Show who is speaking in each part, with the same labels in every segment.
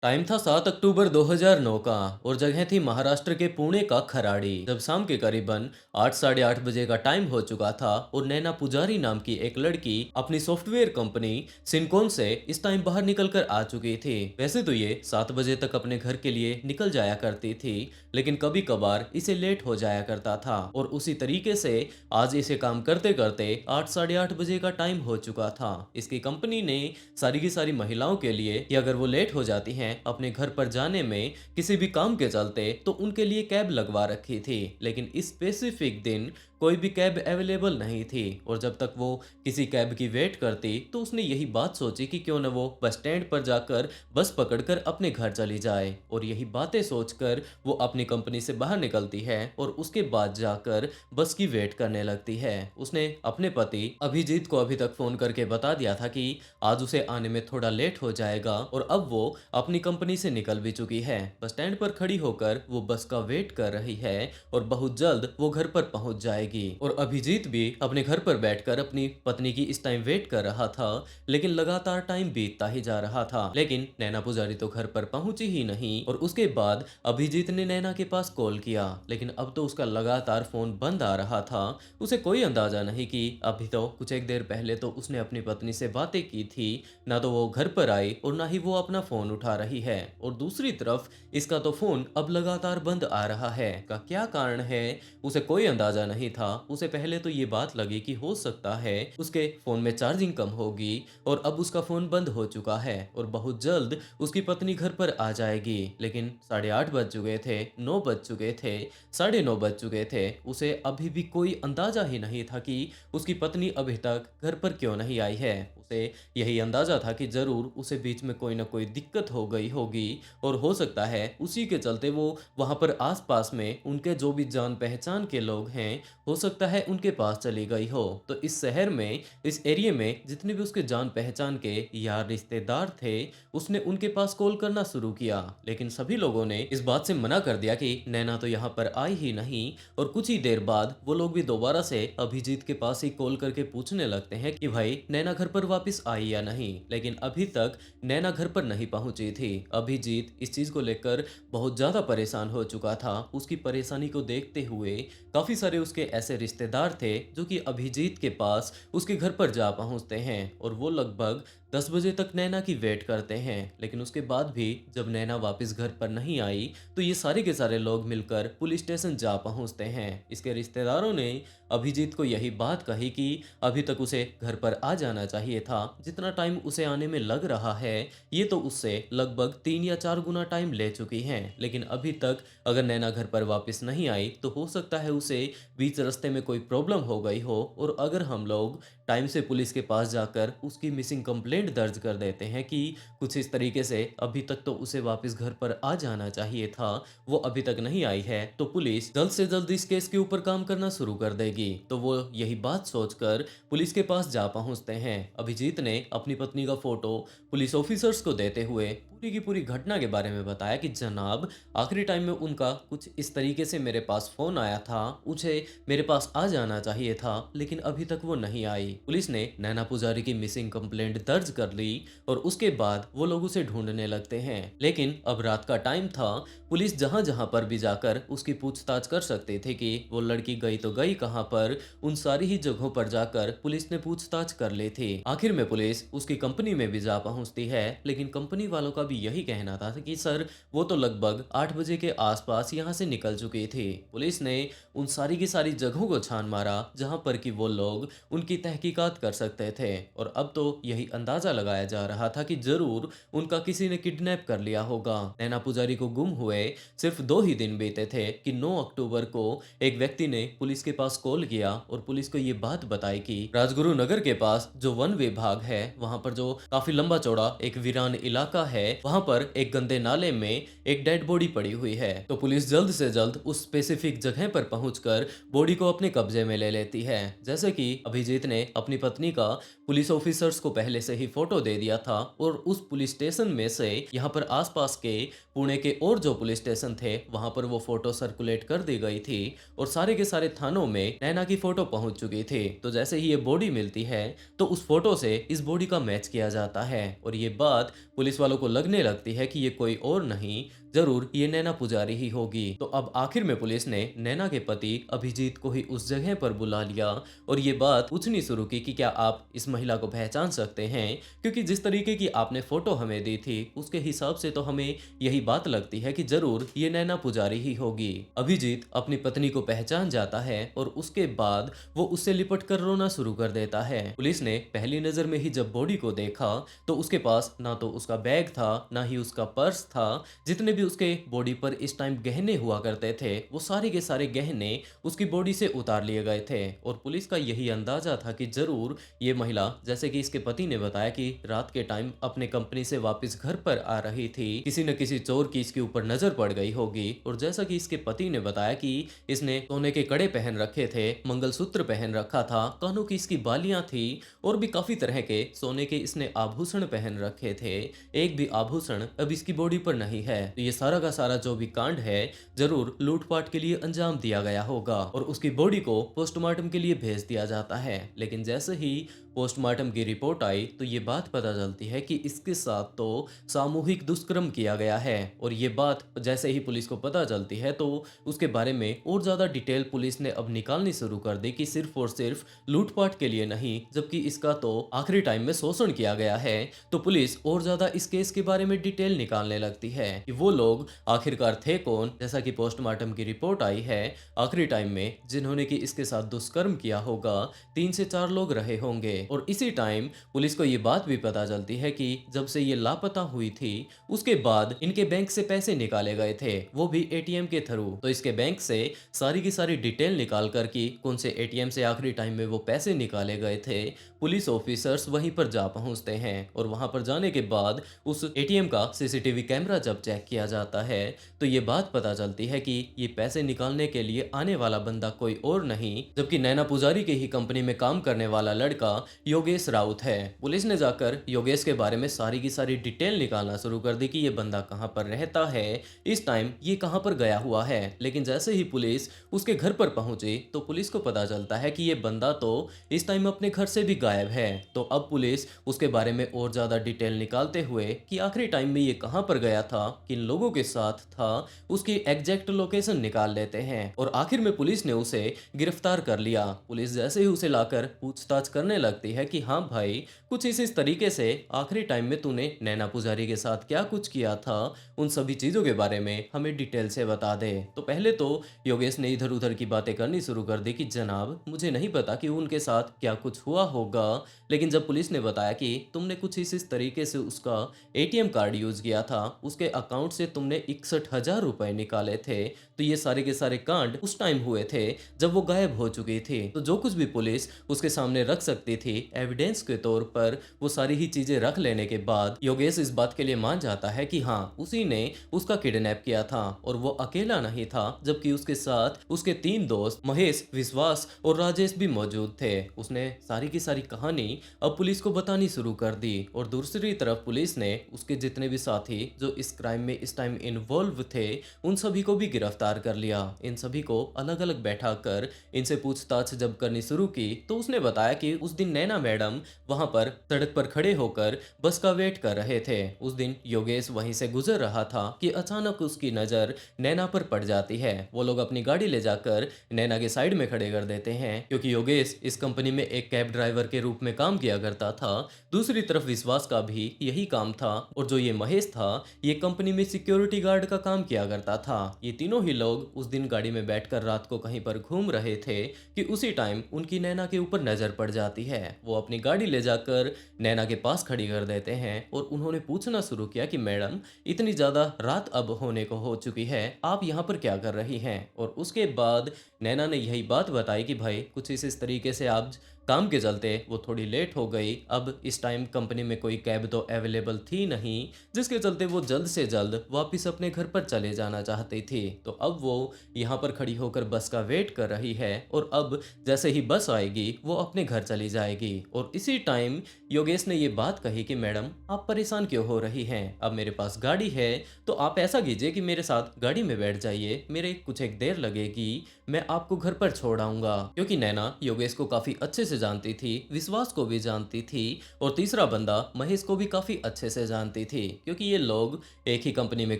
Speaker 1: Time था 7 अक्टूबर 2009 का और जगह थी महाराष्ट्र के पुणे का खराड़ी। जब शाम के करीबन 8 साढ़े 8 बजे का टाइम हो चुका था और नैना पुजारी नाम की एक लड़की अपनी सॉफ्टवेयर कंपनी सिनकॉन से इस टाइम बाहर निकल कर आ चुकी थी। वैसे तो ये 7 बजे तक अपने घर के लिए निकल जाया करती थी, लेकिन कभी कभार इसे लेट हो जाया करता था और उसी तरीके से आज इसे काम करते करते 8 साढ़े 8 बजे का टाइम हो चुका था। इसकी कंपनी ने सारी की सारी महिलाओं के लिए कि अगर वो लेट हो जाती हैं अपने घर पर जाने में किसी भी काम के चलते तो उनके लिए कैब लगवा रखी थी, लेकिन इस स्पेसिफिक दिन कोई भी कैब अवेलेबल नहीं थी। और जब तक वो किसी कैब की वेट करती तो उसने यही बात सोची कि क्यों न वो बस स्टैंड पर जाकर बस पकड़कर अपने घर चली जाए। और यही बातें सोचकर वो अपनी कंपनी से बाहर निकलती है और उसके बाद जाकर बस की वेट करने लगती है। उसने अपने पति अभिजीत को अभी तक फोन करके बता दिया था कि आज उसे आने में थोड़ा लेट हो जाएगा और अब वो अपनी कंपनी से निकल भी चुकी है। बस स्टैंड पर खड़ी होकर वो बस का वेट कर रही है और बहुत जल्द वो घर पर पहुंच जाएगी। और अभिजीत भी अपने घर पर बैठकर अपनी पत्नी की इस टाइम वेट कर रहा था, लेकिन लगातार टाइम बीतता ही जा रहा था। लेकिन नैना पुजारी तो घर पर पहुंची ही नहीं और उसके बाद अभिजीत ने नैना के पास कॉल किया, लेकिन अब तो उसका लगातार फोन बंद आ रहा था। उसे कोई अंदाजा नहीं कि अभी तो कुछ एक देर पहले तो उसने अपनी पत्नी से बातें की थी, ना तो वो घर पर आई और ना ही वो अपना फोन उठा रही है। और दूसरी तरफ इसका तो फोन अब लगातार बंद आ रहा है। का क्या कारण है उसे कोई अंदाजा नहीं था। उसे पहले तो ये बात लगी कि हो सकता है उसके फोन में चार्जिंग कम होगी और अब उसका फोन बंद हो चुका है और बहुत जल्द उसकी पत्नी घर पर आ जाएगी। लेकिन 8:30 बज चुके थे, 9 बज चुके थे, 9:30 बज चुके थे, उसे अभी भी कोई अंदाजा ही नहीं था कि उसकी पत्नी अभी तक घर पर क्यों नहीं आई है। उसे यही अंदाजा था कि जरूर उसे बीच में कोई ना कोई दिक्कत हो गई होगी और हो सकता है उसी के चलते वो वहां पर आसपास में उनके जो भी जान पहचान के लोग हैं हो सकता है उनके पास चली गई हो। तो इस शहर में, इस एरिया में जितने भी उसके जान पहचान के यार रिश्तेदार थे उसने उनके पास कॉल करना शुरू किया, लेकिन सभी लोगों ने इस बात से मना कर दिया कि नैना तो यहाँ पर आई ही नहीं। और कुछ ही देर बाद वो लोग भी दोबारा से अभिजीत के पास ही कॉल करके पूछने लगते हैं कि भाई नैना घर पर वापस आई या नहीं, लेकिन अभी तक नैना घर पर नहीं पहुंची थी। अभिजीत इस चीज को लेकर बहुत ज्यादा परेशान हो चुका था। उसकी परेशानी को देखते हुए काफी सारे उसके ऐसे रिश्तेदार थे जो कि अभिजीत के पास उसके घर पर जा पहुंचते हैं और वो लगभग 10 बजे तक नैना की वेट करते हैं। लेकिन उसके बाद भी जब नैना वापस घर पर नहीं आई तो ये सारे के सारे लोग मिलकर पुलिस स्टेशन जा पहुंचते हैं। इसके रिश्तेदारों ने अभिजीत को यही बात कही कि अभी तक उसे घर पर आ जाना चाहिए था। जितना टाइम उसे आने में लग रहा है ये तो उससे लगभग 3 या 4 गुना टाइम ले चुकी हैं, लेकिन अभी तक अगर नैना घर पर वापस नहीं आई तो हो सकता है उसे बीच रास्ते में कोई प्रॉब्लम हो गई हो। और अगर हम लोग टाइम से पुलिस के पास जाकर उसकी मिसिंग कंप्लेंट दर्ज कर देते हैं कि कुछ इस तरीके से अभी तक तो उसे वापस घर पर आ जाना चाहिए था, वो अभी तक नहीं आई है, तो पुलिस जल्द से जल्द इस केस के ऊपर काम करना शुरू कर देगी। तो वो यही बात सोचकर पुलिस के पास जा पहुंचते हैं। अभिजीत ने अपनी पत्नी का फोटो पुलिस ऑफिसर्स को देते हुए पूरी की पूरी घटना के बारे में बताया कि जनाब आखिरी टाइम में उनका कुछ इस तरीके से मेरे पास फोन आया था, उसे मेरे पास आ जाना चाहिए था, लेकिन अभी तक वो नहीं आई। पुलिस ने नैना पुजारी की मिसिंग कंप्लेंट दर्ज कर ली और उसके बाद वो लोग उसे ढूंढने लगते हैं। लेकिन अब रात का टाइम था, पुलिस जहां जहां पर भी जाकर उसकी पूछताछ कर सकते थे कि वो लड़की गई तो गई कहां पर, उन सारी ही जगहों पर जाकर पुलिस ने पूछताछ कर ली थी। आखिर में पुलिस उसकी कंपनी में भी जा पहुंचती है, लेकिन कंपनी वालों का भी यही कहना था कि सर वो तो लगभग 8 बजे के आसपास यहाँ से निकल चुकी थी। पुलिस ने उन सारी की सारी जगहों को छान मारा जहां पर कि वो लोग उनकी तहकीकात कर सकते थे और अब तो यही अंदाजा लगाया जा रहा था कि जरूर उनका किसी ने किडनैप कर लिया होगा। नैना पुजारी को गुम हुए सिर्फ 2 ही दिन बीते थे कि 9 अक्टूबर को एक व्यक्ति ने पुलिस के पास कॉल किया और पुलिस को ये बात बताई कि राजगुरु नगर के पास जो वन विभाग है वहां पर जो काफी लंबा चौड़ा एक वीरान इलाका है, वहां पर एक गंदे नाले में एक डेड बॉडी पड़ी हुई है। तो पुलिस जल्द से जल्द उस स्पेसिफिक जगह पर पहुंचकर बॉडी को अपने कब्जे में ले लेती है। जैसे कि अभिजीत ने अपनी पत्नी का पुलिस ऑफिसर्स को पहले से ही फोटो दे दिया था और उस पुलिस स्टेशन में से यहाँ पर आसपास के पुणे के और जो पुलिस स्टेशन थे वहां पर वो फोटो सर्कुलेट कर दी गई थी और सारे के सारे थानों में नैना की फोटो पहुंच चुकी थी। तो जैसे ही ये बॉडी मिलती है तो उस फोटो से इस बॉडी का मैच किया जाता है और ये बात पुलिस वालों को लगने लगती है कि ये कोई और नहीं, जरूर ये नैना पुजारी ही होगी। तो अब आखिर में पुलिस ने नैना के पति अभिजीत को ही उस जगह पर बुला लिया और ये बात पूछनी शुरू की कि क्या आप इस महिला को पहचान सकते हैं, क्योंकि जिस तरीके की आपने फोटो हमें दी थी उसके हिसाब से तो हमें यही बात लगती है कि जरूर ये नैना पुजारी ही होगी। अभिजीत अपनी पत्नी को पहचान जाता है और उसके बाद वो उससे लिपट कर रोना शुरू कर देता है। पुलिस ने पहली नजर में ही जब बॉडी को देखा तो उसके पास ना तो उसका बैग था ना ही उसका पर्स था। जितने भी उसके बॉडी पर इस टाइम गहने हुआ करते थे वो सारे के सारे गहने उसकी बॉडी से उतार लिए गए थे और पुलिस का यही अंदाजा था कि जरूर ये महिला, जैसे कि इसके पति ने बताया कि रात के टाइम अपने कंपनी से वापस घर पर आ रही थी, किसी न किसी चोर की इसके ऊपर नजर पड़ गई होगी। और जैसा कि इसके पति ने बताया कि इसने सोने के कड़े पहन रखे थे, मंगलसूत्र पहन रखा था, कानों की इसकी बालियां थी और भी काफी तरह के सोने के इसने आभूषण पहन रखे थे। एक भी आभूषण अब इसकी बॉडी पर नहीं है। तो ये सारा का सारा जो भी कांड है जरूर लूटपाट के लिए अंजाम दिया गया होगा और उसकी बॉडी को पोस्टमार्टम के लिए भेज दिया जाता है। लेकिन जैसे ही पोस्टमार्टम की रिपोर्ट आई तो ये बात पता चलती है कि इसके साथ तो सामूहिक दुष्कर्म किया गया है। और ये बात जैसे ही पुलिस को पता चलती है तो उसके बारे में और ज्यादा डिटेल पुलिस ने अब निकालनी शुरू कर दी कि सिर्फ और सिर्फ लूटपाट के लिए नहीं, जबकि इसका तो आखिरी टाइम में शोषण किया गया है। तो पुलिस और ज्यादा इस केस के बारे में डिटेल निकालने लगती है कि वो लोग आखिरकार थे कौन। जैसा कि पोस्टमार्टम की रिपोर्ट आई है, आखिरी टाइम में जिन्होंने कि इसके साथ दुष्कर्म किया होगा 3 से 4 लोग रहे होंगे। और इसी टाइम पुलिस को ये बात भी पता चलती है कि जब से ये लापता हुई थी उसके बाद इनके बैंक से पैसे निकाले गए थे, वो भी एटीएम के थ्रू। तो इसके बैंक से सारी की सारी डिटेल निकाल कर कि कौन से एटीएम से आखिरी टाइम में वो पैसे निकाले गए थे, पुलिस ऑफिसर्स वहीं पर जा पहुंचते हैं। और वहां पर जाने के बाद उस एटीएम का सीसीटीवी कैमरा जब चेक किया जाता है तो ये बात पता चलती है कि ये पैसे निकालने के लिए आने वाला बंदा कोई और नहीं, जबकि नैना पुजारी के ही कंपनी में काम करने वाला लड़का योगेश राउत है। पुलिस ने जाकर योगेश के बारे में सारी की सारी डिटेल निकालना शुरू कर दी कि ये बंदा कहां पर रहता है, इस टाइम ये कहां पर गया हुआ है। लेकिन जैसे ही पुलिस उसके घर पर पहुंची तो पुलिस को पता चलता है कि ये बंदा तो इस टाइम अपने घर से भी गायब है। तो अब पुलिस उसके बारे में और ज्यादा डिटेल निकालते हुए कि आखिरी टाइम में ये कहां पर गया था, किन लोगों के साथ था, उसकी एग्जैक्ट लोकेशन निकाल लेते हैं। और आखिर में पुलिस ने उसे गिरफ्तार कर लिया। पुलिस जैसे ही उसे लाकर पूछताछ करने लगती है कि हाँ भाई, कुछ इस तरीके से आखिरी टाइम में तूने नैना पुजारी के साथ क्या कुछ किया था, उन सभी चीजों के बारे में हमें डिटेल से बता दे। तो पहले तो योगेश ने इधर उधर की बातें करनी शुरू कर दी कि जनाब मुझे नहीं पता कि उनके साथ क्या कुछ हुआ होगा। लेकिन जब पुलिस ने बताया कि तुमने कुछ इस तरीके से उसका एटीएम कार्ड यूज किया था, उसके अकाउंट से तुमने 61,000 रुपए निकाले थे, तो ये सारे के सारे कांड उस टाइम हुए थे जब वो गायब हो चुकी थी। तो जो कुछ भी पुलिस उसके सामने रख सकती थी एविडेंस के तौर पर, वो सारी ही चीजें रख लेने के बाद योगेश इस बात के लिए मान जाता है कि हाँ, उसी ने उसका किडनैप किया था और वो अकेला नहीं था, जबकि उसके साथ उसके 3 दोस्त महेश, विश्वास और राजेश भी मौजूद थे। उसने सारी की सारी कहानी अब पुलिस को बतानी शुरू कर दी। और दूसरी तरफ पुलिस ने उसके जितने भी साथी जो इस क्राइम में इस टाइम इन्वॉल्व थे उन सभी को भी गिरफ्तार कर लिया। इन सभी को अलग अलग बैठा कर इनसे पूछताछ जब करनी शुरू की तो उसने बताया कि उस दिन नैना मैडम वहां पर सड़क पर खड़े होकर बस का वेट कर रहे थे। उस दिन योगेश वहीं से गुजर रहा था कि अचानक उसकी नजर नैना पर पड़ जाती है। वो लोग अपनी गाड़ी ले जाकर नैना के साइड में खड़े कर देते हैं, क्योंकि योगेश इस कंपनी में एक कैब ड्राइवर के रूप में काम किया करता था। दूसरी तरफ विश्वास का भी यही काम था और जो ये महेश था ये कंपनी में सिक्योरिटी गार्ड का काम किया करता था। ये तीनों ही लोग उस दिन गाड़ी में बैठकर रात को कहीं पर घूम रहे थे कि उसी टाइम उनकी नैना के ऊपर नजर पड़ जाती है। वो अपनी गाड़ी ले जाकर नैना के पास खड़ी कर देते हैं और उन्होंने पूछना शुरू किया कि मैडम, इतनी ज्यादा रात अब होने को हो चुकी है, आप यहाँ पर क्या कर रही हैं। और उसके बाद नैना ने यही बात बताई कि भाई कुछ इस तरीके से आप काम के चलते वो थोड़ी लेट हो गई। अब इस टाइम कंपनी में कोई कैब तो अवेलेबल थी नहीं, जिसके चलते वो जल्द से जल्द वापस अपने घर पर चले जाना चाहती थी। तो अब वो यहाँ पर खड़ी होकर बस का वेट कर रही है और अब जैसे ही बस आएगी वो अपने घर चली जाएगी। और इसी टाइम योगेश ने ये बात कही कि मैडम, आप परेशान क्यों हो रही हैं, अब मेरे पास गाड़ी है तो आप ऐसा कीजिए कि मेरे साथ गाड़ी में बैठ जाइए, मेरे कुछ एक देर लगेगी, मैं आपको घर पर छोड़ आऊंगा। क्योंकि नैना योगेश को काफी अच्छे से से जानती थी, विश्वास को भी जानती थी और तीसरा बंदा महेश को भी काफ़ी अच्छे से जानती थी, क्योंकि ये लोग एक ही कंपनी में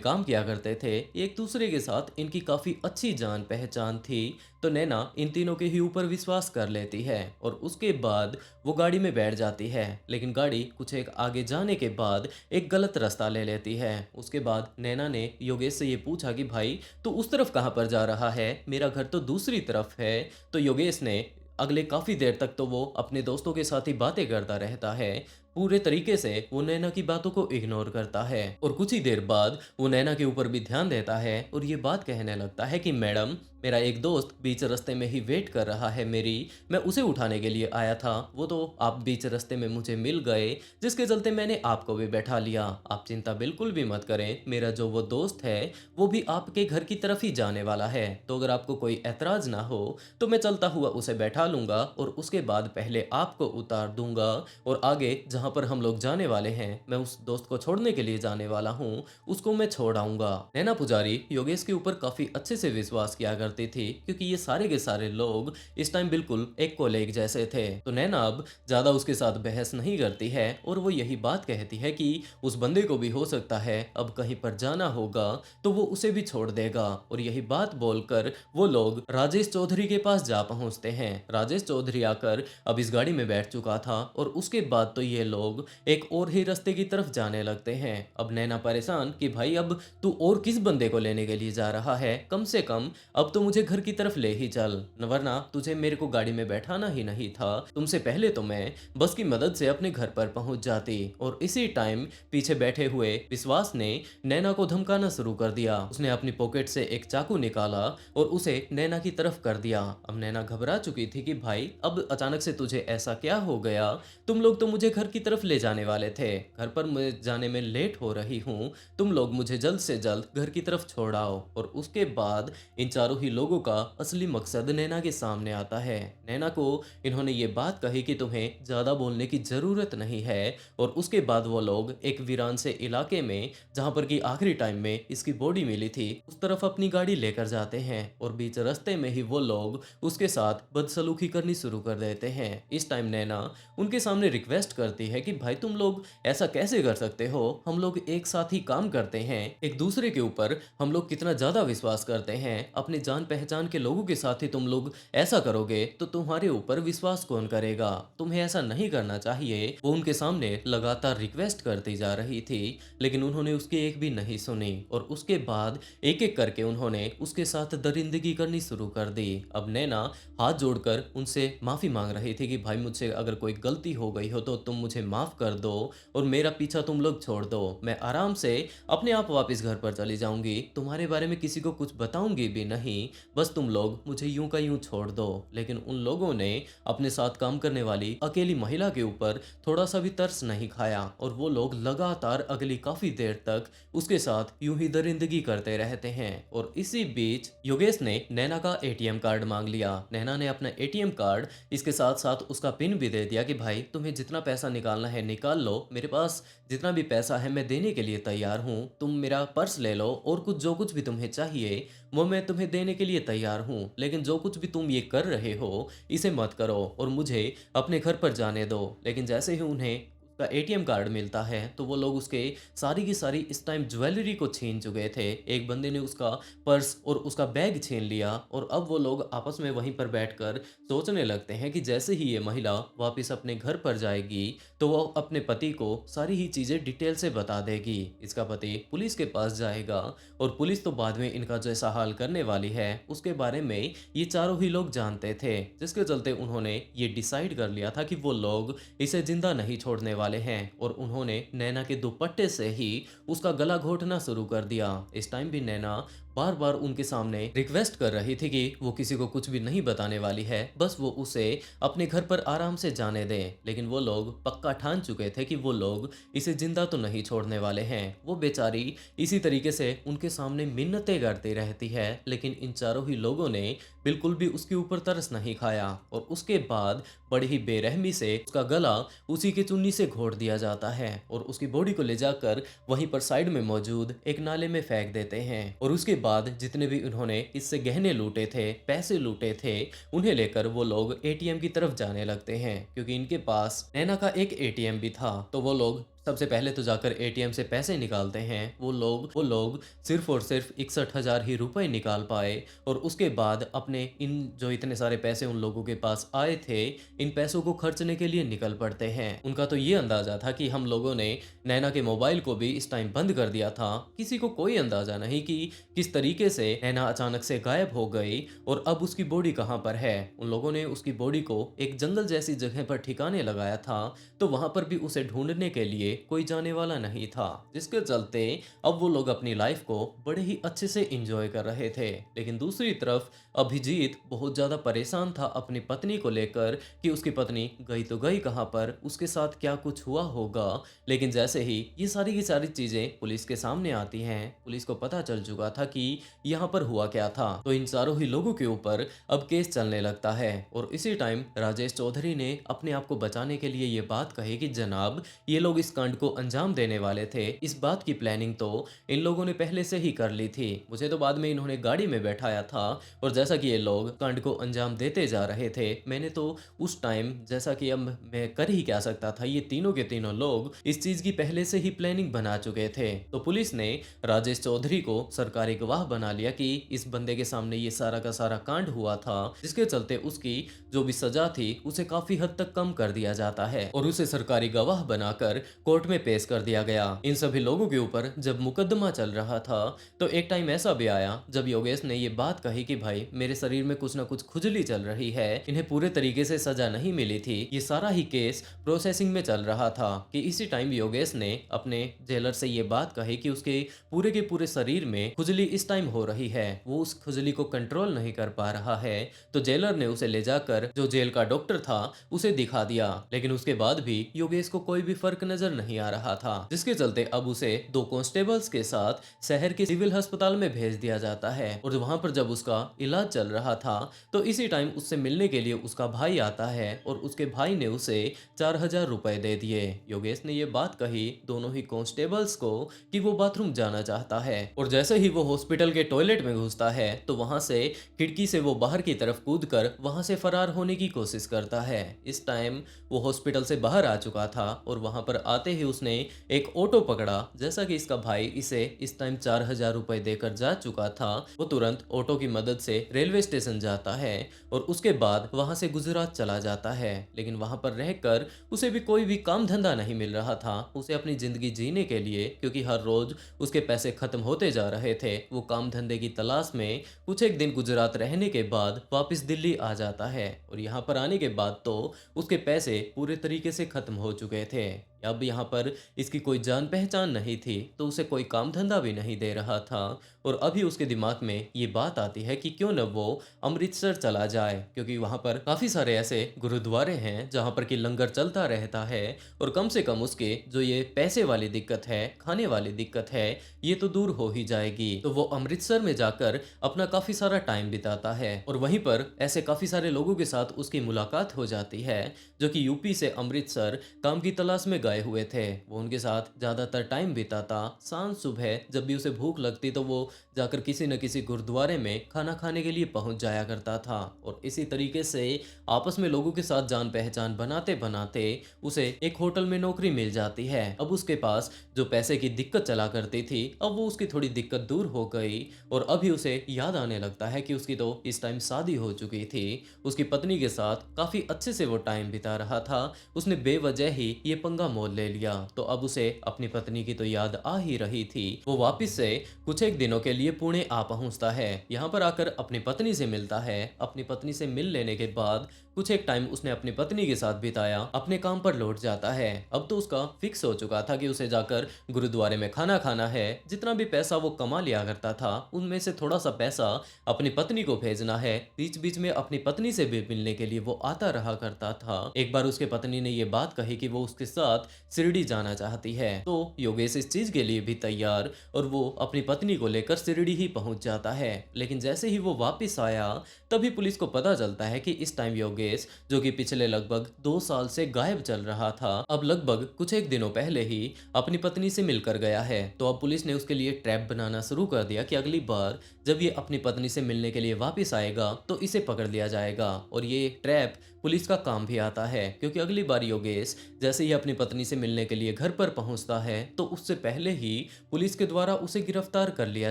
Speaker 1: काम किया करते थे। एक दूसरे के साथ इनकी काफ़ी अच्छी जान पहचान थी। तो नैना इन तीनों के ही ऊपर विश्वास कर लेती है और उसके बाद वो गाड़ी में बैठ जाती है। लेकिन गाड़ी कुछ एक आगे जाने के बाद एक गलत रास्ता ले लेती है। उसके बाद नैना ने योगेश से ये पूछा कि भाई तू उस तरफ कहाँ पर जा रहा है, मेरा घर तो दूसरी तरफ है। तो योगेश ने अगले काफ़ी देर तक तो वो अपने दोस्तों के साथ ही बातें करता रहता है। पूरे तरीके से वो नैना की बातों को इग्नोर करता है और कुछ ही देर बाद वो नैना के ऊपर भी ध्यान देता है और ये बात कहने लगता है कि मैडम, मेरा एक दोस्त बीच रास्ते में ही वेट कर रहा है मैं उसे उठाने के लिए आया था। वो तो आप बीच रास्ते में मुझे मिल गए, जिसके चलते मैंने आपको भी बैठा लिया। आप चिंता बिल्कुल भी मत करें, मेरा जो वो दोस्त है वो भी आपके घर की तरफ ही जाने वाला है। तो अगर आपको कोई ऐतराज ना हो तो मैं चलता हुआ उसे बैठा लूंगा और उसके बाद पहले आपको उतार दूंगा और आगे जहाँ पर हम लोग जाने वाले हैं, मैं उस दोस्त को छोड़ने के लिए जाने वाला हूँ, उसको मैं छोड़ आऊंगा। नैना पुजारी योगेश के ऊपर काफी अच्छे से विश्वास किया करती थी, क्योंकि ये सारे के सारे लोग इस टाइम बिल्कुल एक कोलेग जैसे थे। तो नैना अब ज्यादा उसके साथ बहस नहीं करती है और वो यही बात कहती है कि उस बंदे को भी हो सकता है अब कहीं पर जाना होगा तो वो उसे भी छोड़ देगा। और यही बात बोलकर वो लोग राजेश चौधरी के पास जा पहुंचते हैं। राजेश चौधरी आकर अब इस गाड़ी में बैठ चुका था और उसके बाद तो ये लोग एक और ही रास्ते की तरफ जाने लगते हैं। अब नैना परेशान कि भाई अब तू और किस बंदे को लेने के लिए जा रहा है, कम से कम अब तो मुझे घर की तरफ ले ही चल, वरना तुझे मेरे को गाड़ी में बैठाना ही नहीं था। तुमसे पहले तो मैं बस की मदद से अपने घर पर पहुंच जाती। और इसी टाइम पीछे बैठे हुए विश्वास ने नैना को धमकाना शुरू कर दिया। उसने अपनी पॉकेट से एक चाकू निकाला और उसे नैना की तरफ कर दिया। अब नैना घबरा चुकी थी कि भाई अब अचानक से तुझे ऐसा क्या हो गया, तुम लोग तो मुझे घर की तरफ ले जाने वाले थे, घर पर मैं जाने में लेट हो रही हूँ, तुम लोग मुझे जल्द से जल्द घर की तरफ छोड़ाओ। और उसके बाद इन चारों ही लोगों का असली मकसद नैना के सामने आता है। नैना को इन्होंने ये बात कही कि तुम्हें ज्यादा बोलने की जरूरत नहीं है और उसके बाद वो लोग एक वीरान से इलाके में, जहां पर कि आखिरी टाइम में इसकी बॉडी मिली थी, उस तरफ अपनी गाड़ी लेकर जाते हैं और बीच रास्ते में ही वो लोग उसके साथ बदसलूकी करनी शुरू कर देते हैं। इस टाइम नैना उनके सामने रिक्वेस्ट करती है कि भाई तुम लोग ऐसा कैसे कर सकते हो, हम लोग एक साथ ही काम करते हैं, एक दूसरे के ऊपर हम लोग कितना ज्यादा विश्वास करते हैं, अपने जान पहचान के लोगों के साथ ही तुम लोग ऐसा करोगे तो तुम्हारे ऊपर विश्वास कौन करेगा, तुम्हें ऐसा नहीं करना चाहिए। वो उनके सामने लगातार रिक्वेस्ट करती जा रही थी, लेकिन उन्होंने उसकी एक भी नहीं सुनी और उसके बाद एक एक करके उन्होंने उसके साथ दरिंदगी करनी शुरू कर दी। अब नैना हाथ जोड़कर उनसे माफी मांग रही थी कि भाई मुझसे अगर कोई गलती हो गई हो तो तुम मुझे माफ कर दो और मेरा पीछा तुम लोग छोड़ दो, मैं आराम से अपने आप वापस घर पर चली जाऊंगी, तुम्हारे बारे में किसी को कुछ बताऊंगी भी नहीं, बस तुम लोग मुझे यूं का यूं छोड़ दो। लेकिन उन लोगों ने अपने साथ काम करने वाली अकेली महिला के ऊपर थोड़ा सा भी तरस नहीं खाया और वो लोग लगातार अगली काफी देर तक उसके साथ यूं ही दरिंदगी करते रहते हैं। और इसी बीच योगेश ने नैना का एटीएम कार्ड मांग लिया। नैना ने अपना एटीएम कार्ड इसके साथ साथ उसका पिन भी दे दिया कि भाई तुम्हें जितना पैसा निकालना है निकाल लो, मेरे पास जितना भी पैसा है मैं देने के लिए तैयार हूँ, तुम मेरा पर्स ले लो और कुछ जो कुछ भी तुम्हें चाहिए वो मैं तुम्हें देने के लिए तैयार हूँ, लेकिन जो कुछ भी तुम ये कर रहे हो इसे मत करो और मुझे अपने घर पर जाने दो। लेकिन जैसे ही उन्हें का एटीएम कार्ड मिलता है तो वो लोग उसके सारी की सारी इस टाइम ज्वेलरी को छीन चुके थे। एक बंदे ने उसका पर्स और उसका बैग छीन लिया और अब वो लोग आपस में वहीं पर बैठकर सोचने लगते हैं कि जैसे ही ये महिला वापस अपने घर पर जाएगी तो वो अपने पति को सारी ही चीज़ें डिटेल से बता देगी। इसका पति पुलिस के पास जाएगा और पुलिस तो बाद में इनका जैसा हाल करने वाली है उसके बारे में ये चारों ही लोग जानते थे, जिसके चलते उन्होंने ये डिसाइड कर लिया था कि वो लोग इसे जिंदा नहीं छोड़ने वाले हैं और उन्होंने नैना के दुपट्टे से ही उसका गला घोटना शुरू कर दिया। इस टाइम भी नैना बार बार उनके सामने रिक्वेस्ट कर रही थी कि वो किसी को कुछ भी नहीं बताने वाली है, बस वो उसे अपने घर पर आराम से जाने दें। लेकिन वो लोग पक्का ठान चुके थे कि वो लोग इसे जिंदा तो नहीं छोड़ने वाले हैं। वो बेचारी इसी तरीके से उनके सामने मिन्नतें करती रहती है, लेकिन इन चारों ही लोगों ने बिल्कुल भी उसके ऊपर तरस नहीं खाया और उसके बाद बड़ी ही बेरहमी से उसका गला उसी के चुन्नी से घोट दिया जाता है और उसकी बॉडी को ले जाकर वहीं पर साइड में मौजूद एक नाले में फेंक देते हैं। और उसके बाद जितने भी उन्होंने इससे गहने लूटे थे, पैसे लूटे थे, उन्हें लेकर वो लोग एटीएम की तरफ जाने लगते हैं क्योंकि इनके पास नैना का एक एटीएम भी था। तो वो लोग सबसे पहले तो जाकर एटीएम से पैसे निकालते हैं। वो लोग सिर्फ और सिर्फ 61,000 ही रुपए निकाल पाए और उसके बाद अपने इन जो इतने सारे पैसे उन लोगों के पास आए थे, इन पैसों को खर्चने के लिए निकल पड़ते हैं। उनका तो ये अंदाजा था कि हम लोगों ने नैना के मोबाइल को भी इस टाइम बंद कर दिया था। किसी को कोई अंदाजा नहीं कि किस तरीके से नैना अचानक से गायब हो गई और अब उसकी बॉडी कहाँ पर है। उन लोगों ने उसकी बॉडी को एक जंगल जैसी जगह पर ठिकाने लगाया था, तो वहां पर भी उसे ढूंढने के लिए कोई जाने वाला नहीं था, जिसके चलते अब वो लोग अपनी लाइफ को बड़े ही अच्छे से एंजॉय कर रहे थे। लेकिन दूसरी तरफ अभिजीत बहुत ज्यादा परेशान था अपनी पत्नी को लेकर कि उसकी पत्नी गई तो गई कहाँ पर, उसके साथ क्या कुछ हुआ होगा। लेकिन जैसे ही ये सारी की सारी चीजें पुलिस के सामने आती हैं, पुलिस को पता चल चुका था कि यहाँ पर हुआ क्या था। तो इन चारों ही लोगों के ऊपर अब केस चलने लगता है और इसी टाइम राजेश चौधरी ने अपने आप को बचाने के लिए ये बात कही कि जनाब, ये लोग इस कांड को अंजाम देने वाले थे। इस बात की प्लानिंग तो इन लोगों ने पहले से ही कर ली थी। मुझे तो बाद में इन्होंने गाड़ी में बैठाया था और जैसा कि ये लोग कांड को अंजाम देते जा रहे थे, मैंने तो उस टाइम, जैसा कि अब मैं कर ही क्या सकता था, ये तीनों के तीनों लोग इस चीज की पहले से ही प्लानिंग बना चुके थे। तो पुलिस ने राजेश चौधरी को सरकारी गवाह बना लिया कि इस बंदे के सामने ये सारा का सारा कांड हुआ था, जिसके चलते उसकी जो भी सजा थी उसे काफी हद तक कम कर दिया जाता है और उसे सरकारी गवाह बनाकर कोर्ट में पेश कर दिया गया। इन सभी लोगों के ऊपर जब मुकदमा चल रहा था तो एक टाइम ऐसा भी आया जब योगेश ने ये बात कही कि भाई, मेरे शरीर में कुछ ना कुछ खुजली चल रही है, इन्हें पूरे तरीके से सजा नहीं मिली थी। ये सारा ही केस प्रोसेसिंग में चल रहा था कि इसी टाइम योगेश ने अपने जेलर से ये बात कही कि उसके पूरे के पूरे शरीर में खुजली इस टाइम हो रही है, वो उस खुजली को कंट्रोल नहीं कर पा रहा है। तो जेलर ने उसे ले जाकर जो जेल का डॉक्टर था उसे दिखा दिया, लेकिन उसके बाद भी योगेश को कोई भी फर्क नजर नहीं आ रहा था, जिसके चलते अब उसे 2 कांस्टेबल्स के साथ शहर के सिविल अस्पताल में भेज दिया जाता है। और वहां पर जब उसका इलाज चल रहा था तो इसी टाइम उससे मिलने के लिए उसका भाई आता है और उसके भाई ने उसे 4,000 रुपए दे दिए। योगेश ने ये बात कही दोनों ही कांस्टेबल्स को कि वो बाथरूम जाना चाहता है और जैसे ही वो हॉस्पिटल के टॉयलेट में घुसता है तो वहां से खिड़की से वो बाहर की तरफ कूदकर वहां से फरार होने की कोशिश करता है। इस टाइम वो हॉस्पिटल से बाहर आ चुका था और वहां पर आते ही उसने एक ऑटो पकड़ा। जैसा कि इसका भाई इसे इस टाइम 4,000 रुपए देकर जा चुका था, वो तुरंत ऑटो की मदद से रेलवे स्टेशन जाता है और उसके बाद वहां से गुजरात चला जाता है। लेकिन वहां पर रहकर उसे भी कोई भी काम धंधा नहीं मिल रहा था उसे अपनी जिंदगी जीने के लिए, क्योंकि हर रोज उसके पैसे खत्म होते जा रहे थे। वो काम धंधे की तलाश में कुछ एक दिन गुजरात रहने के बाद वापस दिल्ली आ जाता है और यहाँ पर आने के बाद तो उसके पैसे पूरे तरीके से खत्म हो चुके थे। अब यहाँ पर इसकी कोई जान पहचान नहीं थी तो उसे कोई काम धंधा भी नहीं दे रहा था और अभी उसके दिमाग में ये बात आती है कि क्यों न वो अमृतसर चला जाए, क्योंकि वहाँ पर काफ़ी सारे ऐसे गुरुद्वारे हैं जहाँ पर कि लंगर चलता रहता है और कम से कम उसके जो ये पैसे वाली दिक्कत है, खाने वाली दिक्कत है, ये तो दूर हो ही जाएगी। तो वो अमृतसर में जाकर अपना काफ़ी सारा टाइम बिताता है और वहीं पर ऐसे काफ़ी सारे लोगों के साथ उसकी मुलाकात हो जाती है जो कि यूपी से अमृतसर काम की तलाश में गए हुए थे। वो उनके साथ ज़्यादातर टाइम बिताता। सांझ सुबह जब भी उसे भूख लगती तो वो जाकर किसी न किसी गुरुद्वारे में खाना खाने के लिए पहुंच जाया करता था और इसी तरीके से आपस में लोगों के साथ जान पहचान बनाते बनाते उसे एक होटल में नौकरी मिल जाती है। अब उसके पास जो पैसे की दिक्कत चला करती थी, अब वो उसकी थोड़ी दिक्कत दूर हो गई और अभी उसे याद आने लगता है कि उसकी तो इस टाइम शादी हो चुकी थी। उसकी पत्नी के साथ काफ़ी अच्छे से वो टाइम बिता रहा था। उसने बेवजह ही ये पंगा मोल ले लिया, तो अब उसे अपनी पत्नी की तो याद आ ही रही थी। वो वापस से कुछ एक दिनों के लिए पुणे आ पहुंचता है। यहाँ पर आकर अपनी पत्नी से मिलता है। अपनी पत्नी से मिल लेने के बाद कुछ एक टाइम उसने अपनी पत्नी के साथ बिताया, अपने काम पर लौट जाता है। अब तो उसका फिक्स हो चुका था कि उसे जाकर गुरुद्वारे में खाना खाना है। जितना भी पैसा वो कमा लिया करता था उनमें से थोड़ा सा पैसा अपनी पत्नी को भेजना है। बीच बीच में अपनी पत्नी से भी मिलने के लिए वो आता रहा करता था। एक बार उसके पत्नी ने ये बात कही कि वो उसके साथ शिरडी जाना चाहती है, तो योगेश इस चीज के लिए भी तैयार और वो अपनी पत्नी को लेकर शिरडी ही पहुंच जाता है। लेकिन जैसे ही वो वापस आया तभी पुलिस को पता चलता है कि इस टाइम योगेश केस, जो कि पिछले लगभग 2 साल से गायब चल रहा था, अब लगभग कुछ एक दिनों पहले ही अपनी पत्नी से मिलकर गया है। तो अब पुलिस ने उसके लिए ट्रैप बनाना शुरू कर दिया कि अगली बार जब ये अपनी पत्नी से मिलने के लिए वापस आएगा तो इसे पकड़ लिया जाएगा। और ये ट्रैप पुलिस का काम भी आता है, क्योंकि अगली बार योगेश जैसे ही अपनी पत्नी से मिलने के लिए घर पर पहुंचता है तो उससे पहले ही पुलिस के द्वारा उसे गिरफ्तार कर लिया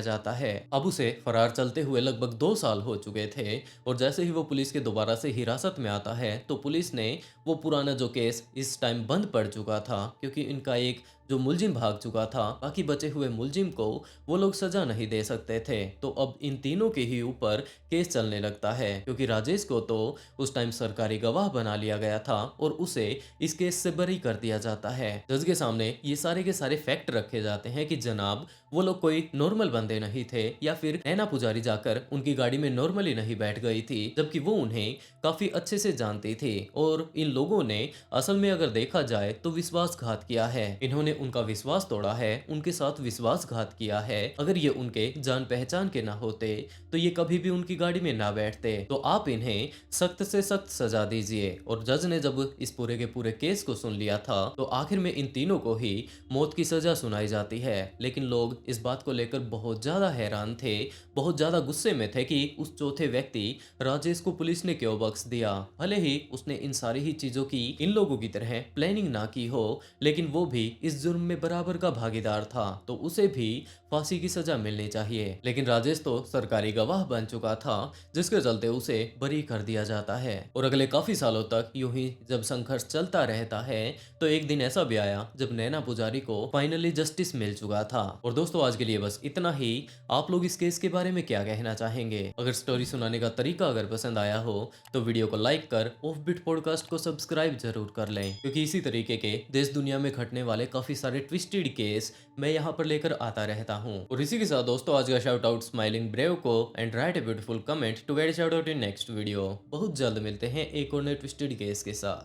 Speaker 1: जाता है। अब उसे फरार चलते हुए लगभग 2 साल हो चुके थे, और जैसे ही वो पुलिस के दोबारा से हिरासत में आता है तो पुलिस ने वो पुराना जो केस इस टाइम बंद पड़ चुका था, क्योंकि इनका एक जो मुलजिम भाग चुका था, बाकी बचे हुए मुलजिम को वो लोग सजा नहीं दे सकते थे। तो अब इन तीनों के ही ऊपर केस चलने लगता है, क्योंकि राजेश को तो उस टाइम सरकारी गवाह बना लिया गया था और उसे इस केस से बरी कर दिया जाता है। जज के सामने ये सारे के सारे फैक्ट रखे जाते हैं कि जनाब वो लोग कोई नॉर्मल बंदे नहीं थे, या फिर नैना पुजारी जाकर उनकी गाड़ी में नॉर्मली नहीं बैठ गई थी, जबकि वो उन्हें काफी अच्छे से जानती थी। और इन लोगों ने असल में अगर देखा जाए तो विश्वासघात किया है। इन्होंने उनका विश्वास तोड़ा है, उनके साथ विश्वासघात किया है। अगर ये उनके जान पहचान के ना होते तो ये कभी भी उनकी गाड़ी में ना बैठते। तो आप इन्हें सख्त से सख्त सजा दीजिए। और जज ने जब इस पूरे के पूरे केस को सुन लिया था तो आखिर में इन तीनों को ही मौत की सजा सुनाई जाती है। लेकिन लोग इस बात को लेकर बहुत ज्यादा हैरान थे, बहुत ज्यादा गुस्से में थे कि उस चौथे व्यक्ति राजेश को पुलिस ने क्यों बख्श दिया। भले ही उसने इन सारी ही चीजों की इन लोगों की तरह प्लानिंग ना की हो, लेकिन वो भी इस जुर्म में बराबर का भागीदार था, तो उसे भी फांसी की सजा मिलनी चाहिए। लेकिन राजेश तो सरकारी गवाह बन चुका था, जिसके चलते उसे बरी कर दिया जाता है। और अगले काफी सालों तक यूं ही जब संघर्ष चलता रहता है तो एक दिन ऐसा भी आया जब नैना पुजारी को फाइनली जस्टिस मिल चुका था। और दोस्तों आज के लिए बस इतना ही। आप लोग इस केस के बारे में क्या कहना चाहेंगे? अगर स्टोरी सुनाने का तरीका अगर पसंद आया हो तो वीडियो को लाइक कर ऑफ बीट पॉडकास्ट को सब्सक्राइब जरूर कर लें, क्योंकि इसी तरीके के देश दुनिया में घटने वाले काफी सारे ट्विस्टेड केस मैं यहाँ पर लेकर आता रहता हूँ। और इसी के साथ दोस्तों आज का शाउट आउट स्माइलिंग ब्रेव को and write a beautiful comment to get shout out in next video. बहुत जल्द मिलते हैं एक और नए ट्विस्टेड केस के साथ।